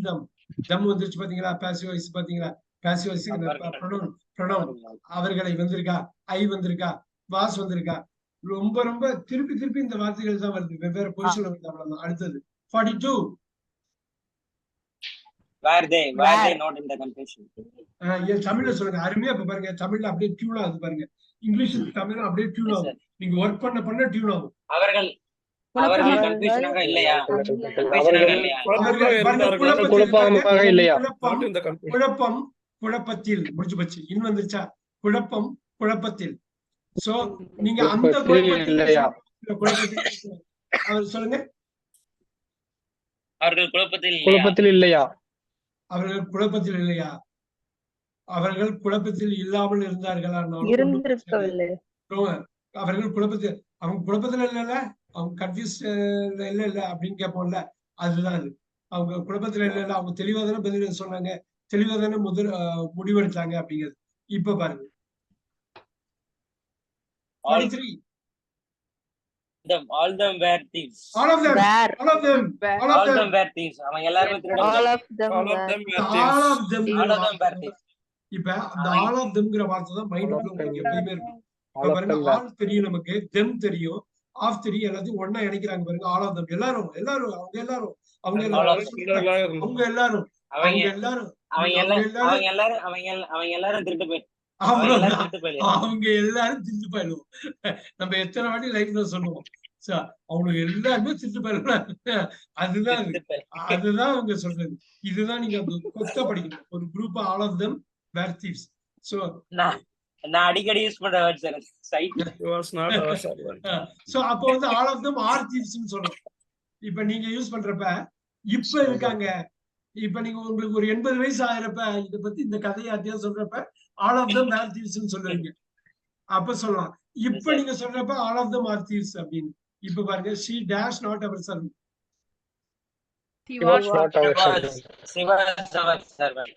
தம் தம் வந்துருச்சு பாத்தீங்களா? Passive voice பாத்தீங்களா? பாசிவ் வாய்ஸ் ப்ரொனவுன் அவர்களை வந்திருக்கா, ஐ வந்திருக்கா, வாஸ் வந்திருக்கா. ரொம்ப ரொம்ப திருப்பி திருப்பி இந்த வார்த்தைகள் தான் வருது, வெவ்வேறு பொசிஷன்ல வருது. அவ்வளவுதான். அடுத்தது 42 were they not in the confusion. தமிழ்ல சொல்லுங்க, அருமையா. இப்ப பாருங்க, தமிழ்ல அப்படியே டியூன் ஆகுது பாருங்க. இங்கிலீஷ் தமிழ் அப்படியே டியூன் ஆகும். நீங்க ஒர்க் பண்ண டியூன் ஆகும். அவர்கள் கன்ஃபியூஷனாக இல்லையா? குழப்பம் குழப்பத்தில் முடிஞ்சு போச்சு. இன்னும் வந்துருச்சா? குழப்பம் குழப்பத்தில். சோ நீங்க அந்த குழப்பத்தில் அவர் சொல்லுங்க. அவர்கள் குழப்பத்தில் இல்லையா? அவர்கள் குழப்பத்தில் இல்லையா? அவர்கள் குழப்பத்தில் இல்லாமல் இருந்தார்களா? அவர்கள் குழப்பத்தில், அவங்க குழப்பத்துல இல்ல, அவங்க கன்ஃபியூஸ் இல்ல அப்படின்னு கேட்போம்ல, அதுதான் அது. அவங்க குழப்பத்துல இல்ல, அவங்க தெளிவா தானே பதில் சொன்னாங்க, தெளிவா தானே முடிவெடுத்தாங்க அப்படிங்கிறது. இப்ப பாருங்க 43 all them were thieves. all of them were thieves. அவங்க எல்லாரும் திருடர்கள். all of them were thieves. இப்ப அந்த all of themங்கற வார்த்தை தான் மைண்ட்ல உங்களுக்கு எப்பவுமே இருக்கும். பாருங்க, all தெரியும் நமக்கு, them தெரியும், ஆஃப் தெரியும், எல்லாத்தையும் ஒண்ணா இணைக்கிறாங்க பாருங்க. all of them எல்லாரும் அவங்க எல்லாரும் திருட்டு போய் அவங்க எல்லாரும் திருட்டு போயிடுவோம். நம்ம எத்தனை வாட்டி லைஃப்ல சொல்லுவோம், அவங்களுக்கு எல்லாருமே திருட்டு போயிடுவாங்க. அதுதான் அவங்க சொல்றது. இதுதான் நீங்க கொத்த படிக்கணும். ஒரு group all of them were thieves. So நான் அடிக்கடி யூஸ் பண்ற word sir, side was not our servant. So அப்ப வந்து all of them are thieves னு சொல்றோம். இப்ப நீங்க யூஸ் பண்றப்ப இப்ப இருக்காங்க, இப்ப நீங்க உங்களுக்கு ஒரு 80 வயசு ஆகிறப்ப இத பத்தி இந்த கதையை அத்தியா சொல்றப்ப all of them were thieves னு சொல்றீங்க. அப்ப சொல்லலாம். இப்ப நீங்க சொல்றப்ப all of them are thieves அப்படின்னு. இப்ப பாருங்க, she dash not our servant. He was not our servant.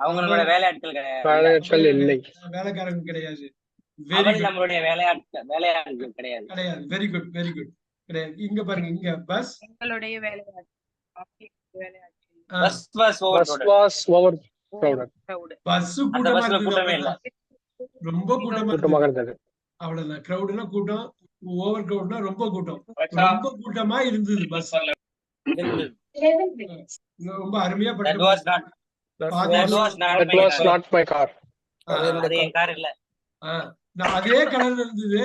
அவங்களோட வேலையாட்கள் இல்லை, வேலைக்காரங்க கிடையாது. நம்மளுடைய வேலையாட்கள் கிடையாது. வெரி குட் கிடையாது. இங்க பாருங்க, இங்க பஸ் உங்களுடைய வேலையாட்கள். Bus was overcrowded. பஸ் கூட்டமே இல்ல, ரொம்ப கூட்டமா இருந்தது. அவ்வளவுதான். கிரவுட்னா கூட்டம், ஓவர் கிரவுட்னா ரொம்ப கூட்டம். ரொம்ப கூட்டமா இருந்தது பஸ். ரொம்ப அருமையா படிச்சு. That was not my car. அது என் கார் இல்ல. அதே கலர்ல இருந்தது.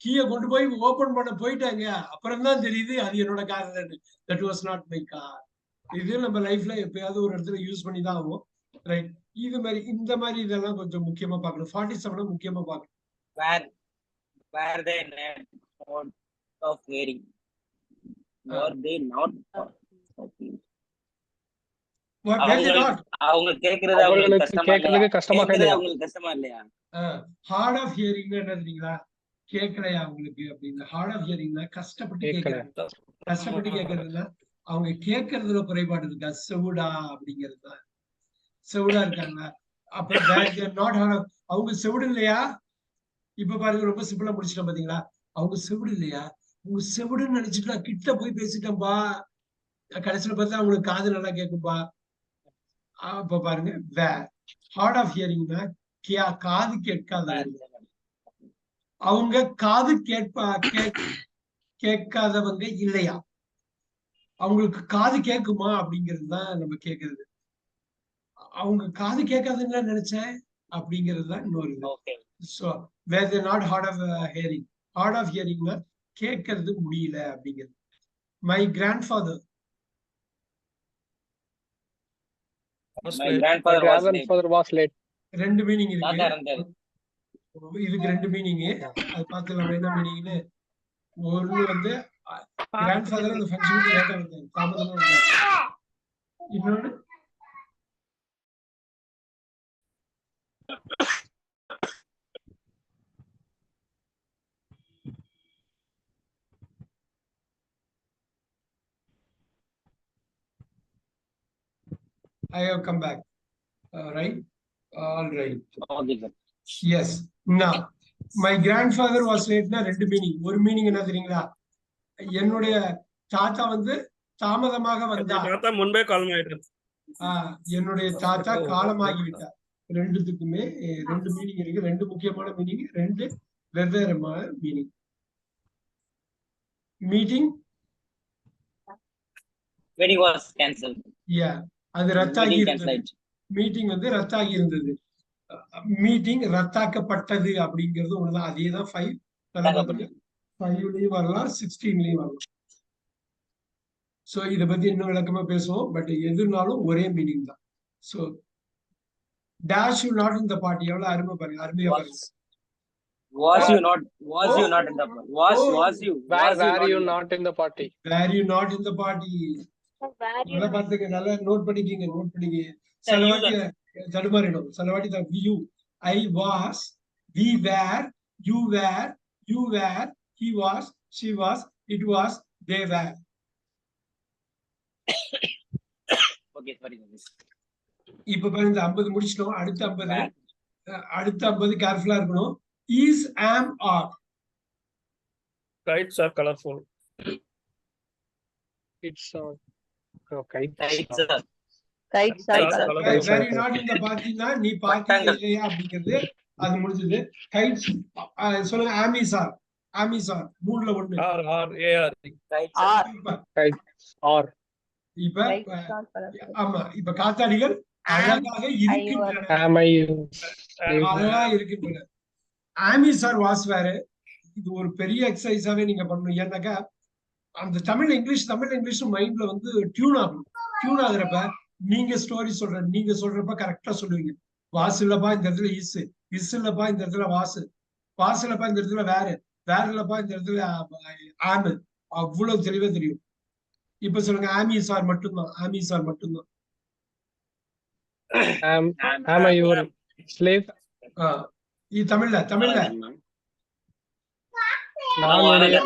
கீயை கொண்டு போய் ஓபன் பண்ண போயிட்டாங்க, அப்புறம் தான் தெரியுது அது என்னோட கார் இல்லன்னு. That was not my car. இது நம்ம லைஃப்ல எப்பயாவது ஒரு இடத்துல யூஸ் பண்ணி தான் ஆகும். ரைட். இது மாதிரி இந்த மாதிரி இதெல்லாம் கொஞ்சம் முக்கியமா பார்க்கணும். 47 முக்கியமா பார்க்கணும். Were they not of hearing? Were they not of hearing? அவங்க கேக்குறது அவங்களுக்கு கஷ்டமா இல்லையா? ஹார்ட் ஆஃப் ஹியரிங் என்னதுங்களா? கேட்கலையா அவங்களுக்கு அப்படின்னு. ஹார்ட் ஆஃப் ஹியரிங்னா கஷ்டப்பட்டு கேட்கறாங்க. கஷ்டப்பட்டு கேட்கறதுல அவங்க கேட்கறதுல குறைபாடு இருக்கா? செவுடா அப்படிங்கிறது தான். செவுடா இருக்காங்க. அப்ப நாட் அவங்க செவுடு இல்லையா? இப்ப பாருங்க, ரொம்ப சிம்பிளா முடிச்சிட்டோம் பாத்தீங்களா? அவங்க செவுடு இல்லையா? உங்க செவுடுன்னு நினைச்சிட்டு நான் கிட்ட போய் பேசிட்டேன்பா, கடைசியில பார்த்தா அவங்களுக்கு காது நல்லா கேட்கும்பா. அப்ப பாருங்க, ஹார்ட் ஆஃப் ஹியரிங்னா காது கேட்காத. அவங்க காது கேட்காதவங்க இல்லையா? அவங்களுக்கு காது கேட்குமா அப்படிங்கிறது தான் நம்ம கேட்கறது. அவங்க காது கேட்காதுன்னு நினைச்சேன் அப்படிங்கிறது தான் இன்னொரு இது. So where they not hard of hearing. Hard of hearing னா கேட்கறது முடியல அப்படிங்கிறது. My grandfather was late. ரெண்டு மீனிங் இருக்கு. இதுக்கு ரெண்டு மீனிங். அது பார்த்துக்கலாம் என்ன மீனிங்னு. ஒன்னு வந்து grandfather அந்த ஃபங்க்ஷனுக்கு லேட்டா வந்தாரு, தாமதமா வந்தாரு. இன்னொன்னு I have come back. Right? All right. Okay, sir. Yes. Now, my grandfather was late na ரெண்டு மீனிங். ஒரு மீனிங் என்ன தெரியுங்களா? என்னுடைய தாத்தா வந்து தாமதமாக வந்தார். தாத்தா முன்பே காலமாயிட்டார். என்னுடைய தாத்தா காலமாகிவிட்டார். ரெண்டுத்துக்குமே ரெண்டு மீனிங் இருக்கு. ரெண்டு முக்கியமான மீனிங், ரெண்டு வெவ்வேறுமான meaning. Meeting Wedding was cancelled. அது ரத்தாகி Meeting இருந்தது. cancelled. மீட்டிங் வந்து ரத்தாகி இருந்தது. மீட்டிங் ரத்தாக்கப்பட்டது அப்படிங்கிறது ஒண்ணுதான். அதேதான் 5 5லயும் வரலாம், 16லயும் வரலாம். சோ இத பத்தி இன்னும் விளக்கமா பேசுவோம். பட் எதுனாலும் ஒரே மீனிங் தான். So dash you not in the party எவ்வளவு அருமை பாருங்க, அருமையா பாருங்க. Was you not in the party? Was you Were you not in the party? Were you not in the party? நல்லா பாத்துக்க, நல்லா நோட் பண்ணிக்கீங்க, நோட் பண்ணிக்க. சில வாட்டி தடுமாறிடும், சில வாட்டி தான் you, I was, we were, you were, he was, she was, it was, they were. Okay, sorry. இப்ப பாருங்க 50 முடிச்சிட்டோம். அடுத்த 50 கேர்ஃபுல்லா இருக்கணும். Is, am, are. Kites are colorful. It's kites are Were you not in the party னா நீ பார்ட்டில இல்லையா அப்படிங்கிறது அது முடிஞ்சது. Kites சொல்லுங்க. Am, மூணுல ஒண்ணு. are இப்ப ஆமா, இப்ப காத்தாடிகள் அழகாக இருக்கின்றன. அழகா இருக்கின்றன. ஆமிஸ் ஆர் வாஸ் வேற. இது ஒரு பெரிய எக்ஸசைஸாவே நீங்க பண்ணணும். ஏன்னாக்கா அந்த தமிழ் இங்கிலீஷ் மைண்ட்ல வந்து டியூன் ஆகுறப்ப நீங்க ஸ்டோரி நீங்க சொல்றப்ப கரெக்டா சொல்லுவீங்க. வாசு இல்லப்பா இந்த இடத்துல இஸ் இல்லப்பா இந்த இடத்துல வாசு இல்லப்பா இந்த இடத்துல வேற இல்லப்பா இந்த இடத்துல ஆமு. அவ்வளவு தெளிவா தெரியும். இப்ப சொல்லுங்க. ஆமிஸ் ஆர் மட்டும்தான். am I your slave? தமிழ்ல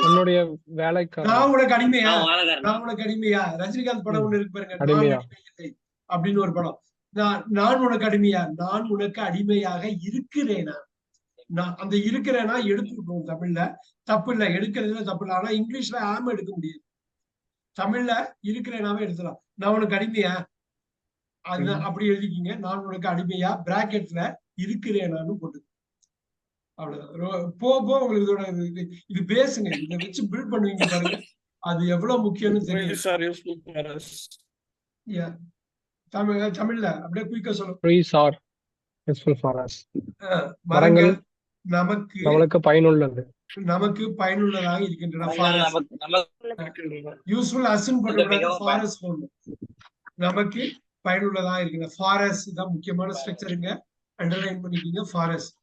உன்னுடைய வேலைக்காரன். நான் உனக்கு அடிமையா. ரஜினிகாந்த் படம் ஒண்ணு இருக்கு பாருங்க, அடிமையா அப்படின்னு ஒரு படம். நான் உனக்கு அடிமையா, நான் உனக்கு அடிமையாக இருக்கிறேனா. நான் அந்த இருக்கிறேனா எடுத்துக்கிட்டோம் தமிழ்ல. தப்பு இல்ல, எடுக்கிறதுல தப்பு இல்லை. ஆனா இங்கிலீஷ்ல ஆம எடுக்க முடியாது. தமிழ்ல இருக்கிறேனாவே எடுத்துலாம். நான் உனக்கு அடிமையா, அது அப்படி எழுதிக்கிங்க. நான் உனக்கு அடிமையா பிராக்கெட்ல இருக்கிறேனான்னு போட்டு. அவ்வளவுதான். போ உங்களுக்கு இதோட இது பேசுங்க. இதை வச்சு பில்ட் பண்ணுவீங்க பாருங்க. அது எவ்வளவு முக்கியம்னு தெரியும். தமிழ்ல அப்படியே குயிக்கா சொல்லுங்க. மரங்கள் நமக்கு பயனுள்ளது, நமக்கு பயனுள்ளதாக இருக்கின்றன. யூஸ்ஃபுல் அஸ்ன்னு போட்டு ஃபாரஸ்ட் போடணும். நமக்கு பயனுள்ளதாக இருக்கின்றன. ஃபாரஸ்ட் தான் முக்கியமான ஸ்ட்ரக்சருங்க. அண்டர்லைன் பண்ணிக்கிங்க. Forest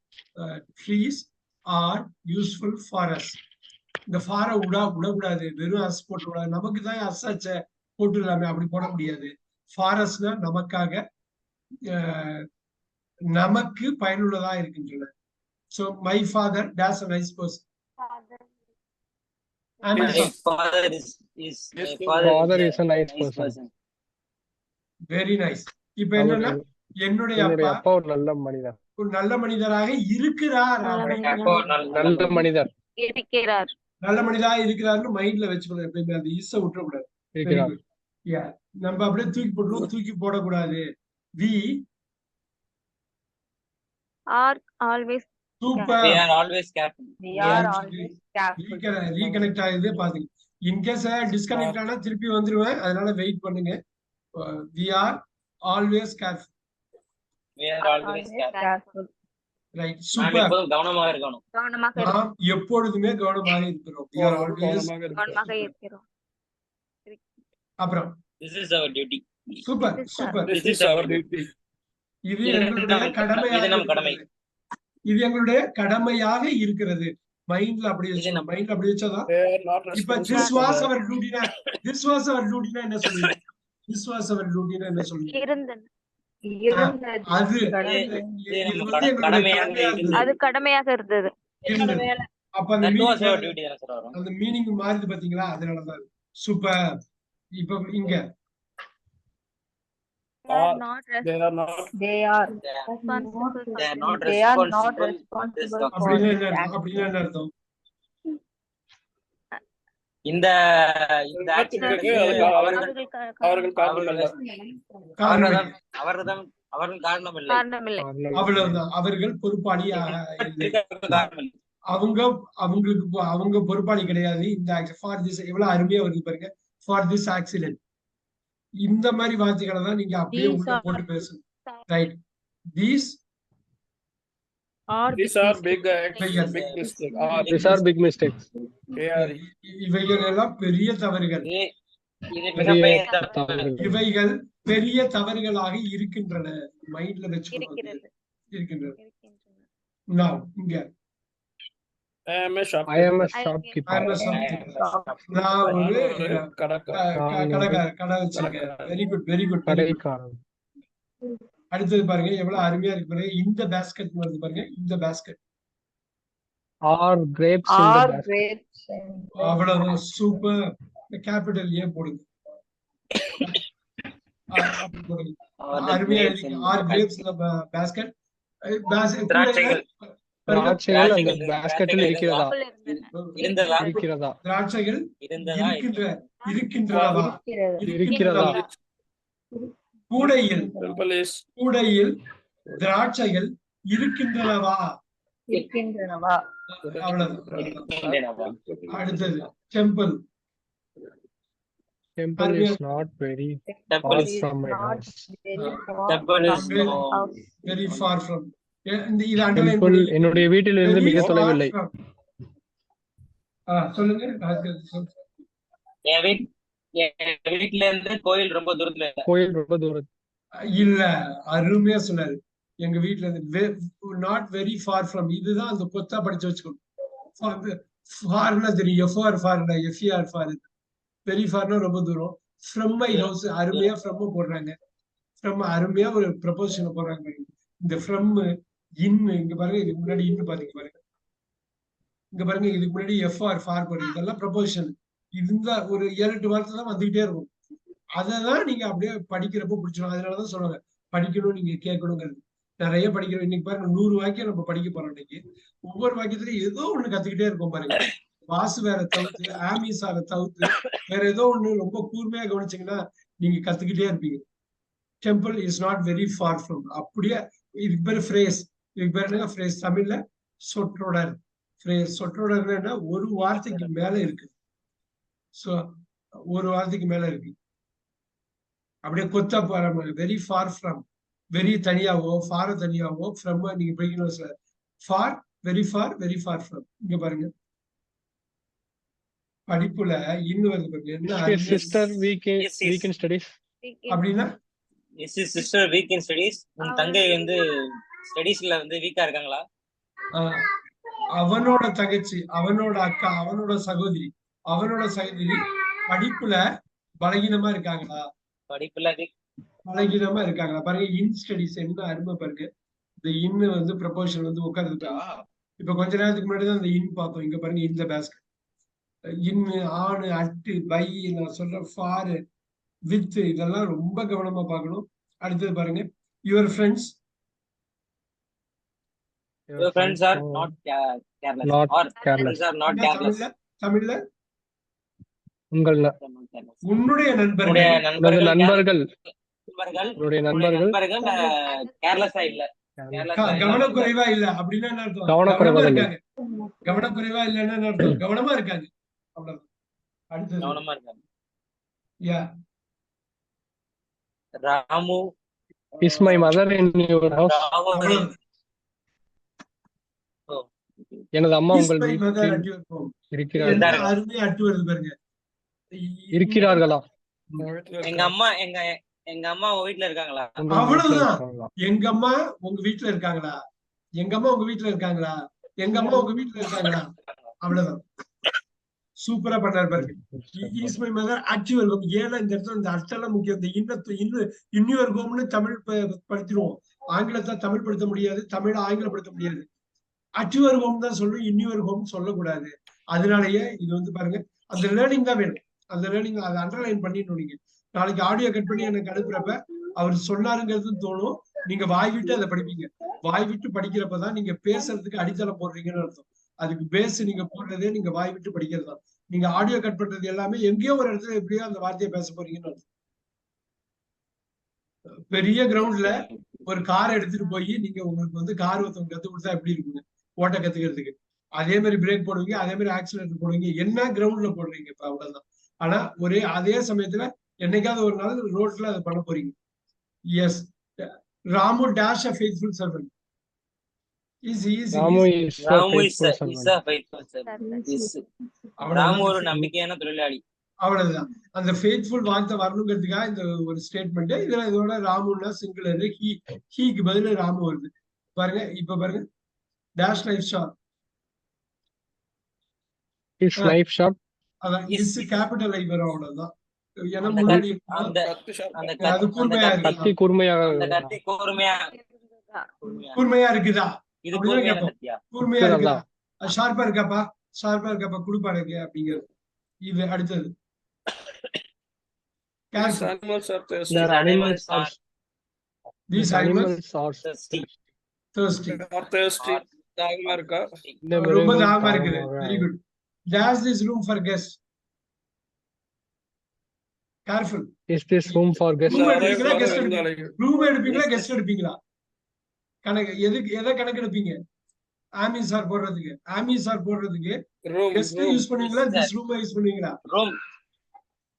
trees are useful for us. இந்த ஃபார விடக்கூடாது, வெறும் அஸ் போட்டு விடாது. நமக்கு தான் அசாச்ச போட்டு இல்லாம அப்படி போட முடியாது. ஃபாரஸ்ட்னா நமக்காக, நமக்கு பயனுள்ளதா இருக்கின்றன. So my father dash a nice person. My father is a nice person. Very nice. இப்ப என்னன்னா என்னுடைய அப்பா ஒரு நல்ல மனிதர், ஒரு நல்ல மனிதராக இருக்கிறார். நல்ல மனிதர் இருக்கிறார்னு மைண்ட்ல வச்சுக்கணும். எப்பயுமே அந்த இஸ்ஸ விட்டுறக்கூடாது. நம்ம அப்படியே தூக்கி போடணும், தூக்கி போடக்கூடாது. We are always super. We are always careful. Reconnect ஆகுது பாத்துங்க. இன்கேஸ் டிஸ்கனெக்ட் ஆனா திருப்பி வந்துருவேன், அதனால வெயிட் பண்ணுங்க. We are always careful. Right. Super. கவனமாக இருக்கணும். நாம் எப்பொழுதுமே கவனமாக இருக்கிறோம். We are always கவனமாக இருக்கிறோம். அப்புறம் This is our duty. Super. This is our duty. இது எங்களுடைய கடமை. இது எங்களுடைய கடமையாக இருக்கிறது. மைண்ட்ல அப்படி வச்சாதான். இப்ப this was our duty னா என்ன சொல்லுவீங்க? This was our duty னா என்ன சொல்லுவீங்க? அது கடமையாக இருந்தது. அப்ப அந்த மீனிங் மாறுது பாத்தீங்களா? அதனாலதான். சூப்பர். இப்ப இங்க They are not responsible. அப்படின்னா என்ன அர்த்தம்? இந்த இந்த ஆக்சிடென்ட்க்கு அவர்கள் காரணம் இல்லை. காரணமில்லை. அவ்வளவுதான். அவர்கள் பொறுப்பாளியாக இல்லை. அவங்க பொறுப்பாளி கிடையாது. இந்த ஃபார் திஸ் எவ்வளவு அருமையா வருது பாருங்க. For this accident. இந்த மாதிரி வார்த்தைகளை தான் நீங்க அப்படியே உள்ள போட்டு பேசணும். Right. These are big mistakes. இவைகள் எல்லாம் பெரிய தவறுகள். இவைகள் பெரிய தவறுகளாக இருக்கின்றன. மைண்ட்ல வச்சுக்கணும். இருக்கின்றன. Now இங்க I am a shopkeeper. நான் ஒரு கடை வச்சிருக்கேன். Very good. கடைக்காரன். அடுத்தது பாருங்க எவ்வளவு அருமையா இருக்கு பாருங்க. இந்த பேஸ்கெட் வருது பாருங்க. இந்த basket Are grapes in the basket? அவ்வளவு சூப்பர். கேபிட்டல் ஏ போடுங்க. அருமையா இருக்கு. ஆர் கிரேப்ஸ் இந்த பேஸ்கெட். திராட்சைகள் அந்த பேஸ்கெட்டில் இருக்கிறதா? திராட்சைகள் இருக்கின்றதா? கூடையில் திராட்சைகள் இருக்கின்றனவா? அடுத்தது temple. Temple is not very far from my house. Very far from. Temple என்னுடைய வீட்டிலிருந்து மிக தொலைவில்லை. சொல்லுங்க. வீட்ல இருந்து கோயில் ரொம்ப தூரத்துல இல்ல. அருமையா சொன்னாரு. எங்க வீட்டுல இருந்து நாட் வெரி ஃபார் ஃப்ரம். இதுதான் அந்த கொத்தா படிச்சு வச்சுக்கணும். ஃபார்னா தெரியும். எஃப்ஆர் ஃபார்னா எஃப்இஆர் ஃபார். வெரி ஃபார்னா ரொம்ப தூரம். From my house. அருமையா ஃப்ரம் போடுறாங்க. ஃப்ரம் அருமையா ஒரு ப்ரொபோசிஷன் போடுறாங்க. இந்த ஃப்ரம் இன்னு இங்க பாருங்க. இதுக்கு முன்னாடி இன்னு பாருங்க. இங்க பாருங்க. இதுக்கு முன்னாடி எஃப்ஆர் ஃபார் போடுறீங்க. இதெல்லாம் ப்ரொபோசிஷன். இந்த ஒரு 7-8 வார்த்தை தான் வந்துகிட்டே இருக்கும். அததான் நீங்க அப்படியே படிக்கிறப்ப பிடிச்சிடும். அதனாலதான் சொல்லுவாங்க படிக்கணும், நீங்க கேட்கணுங்கிறது. நிறைய படிக்கிறோம். இன்னைக்கு பாருங்க 100 வாக்கியம் நம்ம படிக்க போறோம். இன்னைக்கு ஒவ்வொரு வாக்கியத்திலயும் ஏதோ ஒண்ணு கத்துக்கிட்டே இருக்கும் பாருங்க. வாசு வேற தவிர்த்து, ஆமிஸ் வேற தவிர்த்து வேற ஏதோ ஒண்ணு ரொம்ப கூர்மையா கவனிச்சீங்கன்னா நீங்க கத்துக்கிட்டே இருப்பீங்க. Temple is not very far from. அப்படியே இதுக்கு பேரு ஃப்ரேஸ். இதுக்கு பேர் என்ன ஃப்ரேஸ்? தமிழ்ல சொற்றொடர். ஃப்ரேஸ் சொற்றொடர் என்ன? ஒரு வார்த்தைக்கு மேல இருக்கு. சோ ஒரு வார்த்தைக்கு மேல இருக்கு. அப்படியே கொத்தா பாருங்க. Very far from. வெரி தனியாவோ ஃபார தனியாவோ ஃப்ரம் நீங்க படிக்கணும் sir. Far very far from. இங்க பாருங்க படிப்புல இன்னும் வருது பாருங்க. என்ன சிஸ்டர் வீக் இன் ஸ்டடீஸ் அப்படின்னா சிஸ்டர் வீக் இன் ஸ்டடீஸ். உன் தங்கை வந்து ஸ்டடீஸ்ல வந்து வீக்கா இருக்காங்களா? அவனோட தங்கச்சி, அவனோட அக்கா, அவனோட சகோதரி படிப்புல பலகீனமா இருக்காங்களா? பலகீனமா இருக்காங்களா? பாருங்க. இன் ஸ்டடீஸ் என்ன அருமை பாருங்க. இந்த இன்னு வந்து ப்ரொபோஷன் வந்து உட்கார்ந்துட்டா. இப்ப கொஞ்ச நேரத்துக்கு முன்னாடி தான் இந்த இன் பார்த்தோம். இங்க பாருங்க. இந்த பேஸ்கெட் இன்னு, ஆணு, அட்டு, பை, நான் சொல்ற ஃபாரு, வித், இதெல்லாம் ரொம்ப கவனமா பார்க்கணும். அடுத்தது பாருங்க. Your friends are not careless. தமிழ்ல உன்னுடைய நண்பர்கள் கேர்லெஸ்ஸா இல்ல. கவனக்குறைவா இல்ல அப்படின்னா என்ன அர்த்தம்? கவனக்குறைவா இல்லைன்னா என்ன அர்த்தம்? கவனமா இருக்காங்க. அவ்வளவுதான். அடுத்தது கவனமா இருக்காங்க. Ramu is my mother in your house. எனது அம்மா உங்கள் வீட்டில் இருக்கிறார்களா? எங்க அம்மா உங்க வீட்டுல இருக்காங்களா? அவ்வளவுதான். எங்க அம்மா உங்க வீட்டுல இருக்காங்களா? அவ்வளவுதான். சூப்பரா பண்ணாரு பாருங்க. Is my mother actual. ஏன்னா இந்த இடத்துல இந்த அர்த்தம் முக்கியம். இந்த இன்னொரு கோம்னு தமிழ் படுத்திடுவோம். ஆங்கிலத்தை தமிழ் படுத்த முடியாது, தமிழ் ஆங்கிலப்படுத்த முடியாது. அச்சுவர் ஹோம் தான் சொல்லணும், இன்னொரு ஹோம் சொல்லக்கூடாது. அதனாலயே இது வந்து பாருங்க, அந்த லேர்னிங் தான் வேணும். அந்த லேர்னிங் அதை அண்டர்லைன் பண்ணிடணும். நீங்க நாளைக்கு ஆடியோ கட் பண்ணி எனக்கு அனுப்புறப்ப அவர் சொன்னாருங்கிறது தோணும். நீங்க வாய் விட்டு அதை படிப்பீங்க. வாய் விட்டு படிக்கிறப்பதான் நீங்க பேசுறதுக்கு அடித்தளம் போடுறீங்கன்னு அர்த்தம். அதுக்கு பேஸ் நீங்க போடுறதே நீங்க வாய் விட்டு படிக்கிறது தான். நீங்க ஆடியோ கட் பண்றது எல்லாமே எங்கேயோ ஒரு இடத்துல எப்படியோ அந்த வார்த்தையை பேச போறீங்கன்னு அர்த்தம். பெரிய கிரவுண்ட்ல ஒரு கார் எடுத்துட்டு போய் நீங்க உங்களுக்கு வந்து கார் ஒருத்தவங்க கத்து கொடுத்தா எப்படி இருக்குங்க ஓட்ட கத்துக்கிறதுக்கு, அதே மாதிரி பிரேக் போடுவீங்க, அதே மாதிரி ஆக்சிலேட்டர் போடுவீங்க, என்ன கிரவுண்ட்ல போடுறீங்க இப்ப அவ்வளவுதான். ஆனா அதே சமயத்துல என்னைக்காவது ஒரு நாள் ரோட்ல அதை பண்ண போறீங்க. Yes, Ramu dash a faithful servant. Easy easy Ramu easy. is a Ramu faithful is servant. a faithful servant. Yes. Ramu ஒரு நம்பிக்கையான தொழிலாளி. அவ்வளவுதான். அந்த ஃபெய்த்ஃபுல் வார்த்தை வரணுங்கிறதுக்காக இந்த ஒரு ஸ்டேட்மெண்ட். இதுல இதோட ராமுன்னா சிங்குலர், ஹீக்கு பதிலா ராமு வருது பாருங்க. இப்ப பாருங்க, dash life short, His life short. அதான் இஸ் கேபிட்டல் ஐ வரும், அவ்வளவுதான். ஏன்னா அந்த முன்னாடி அந்த கத்து sharp. அந்த அது கூர்மையா கத்தி இருக்கு, கத்தி கூர்மையாக அந்த கத்தி கூர்மையா கூர்மையா இருக்குதா, இது அப்படிதான் கூர்மையான கேட்போம். கத்தியா? கூர்மையா இருக்குதா, அதான். அது ஷார்ப்பா இருக்காப்பா, ஷார்ப்பா இருக்காப்பா, குடுப்பானுங்க அப்படிங்கிறது. இது அடுத்தது These careful. animals are thirsty. Their animals are These animals are thirsty. thirsty. Are thirsty. தாகமா இருக்கா? இந்த ரொம்ப மிருகம் தாகமா இருக்குது. தாகமாக very good. There's this room for guests. Careful. Is this room for guests? Room இந்த எடுப்பீங்களா, அறைக்குள்ளார guest எடுப்பீங்களா? விருந்தாளிகள். ரூம் எடுப்பீங்களா, கெஸ்ட் எடுப்பீங்களா? எதை கணக்கு எடுப்பீங்க? ஆமிசார் போடுறதுக்கு, ஆமிசார் போடுறதுக்கு Room, கெஸ்ட் room. யூஸ் பண்ணுவீங்களா, Yes, திஸ் ரூம் யூஸ் பண்ணுவீங்களா? Room.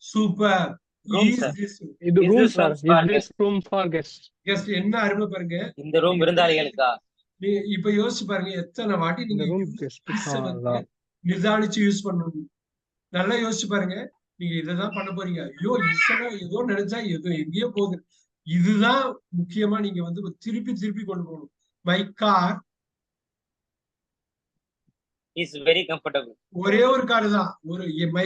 Super. Room, Is sir. this இது Is room this sir. room Is for this room for guests? Guest? என்ன அருமை பாருங்க. இந்த ரூம் விருந்தாளிகளுக்கா? நீங்க இப்ப யோசிச்சு பாருங்க, எத்தனை வாட்டி இந்த நீங்க room use guest. this அ வந்து அதான். நிதானிச்சு யூஸ் பண்ணணும். நல்லா யோசிச்சு பாருங்க, நீங்க இதைதான் பண்ண போறீங்க. ஐயோ இசனம் ஏதோ நினைச்சா ஏதோ எங்கேயோ போகுது. இதுதான் முக்கியமா நீங்க வந்து திருப்பி திருப்பி கொண்டு போகணும். My car, Is very comfortable. ஒரே ஒரு கார் தான், ஒரு மை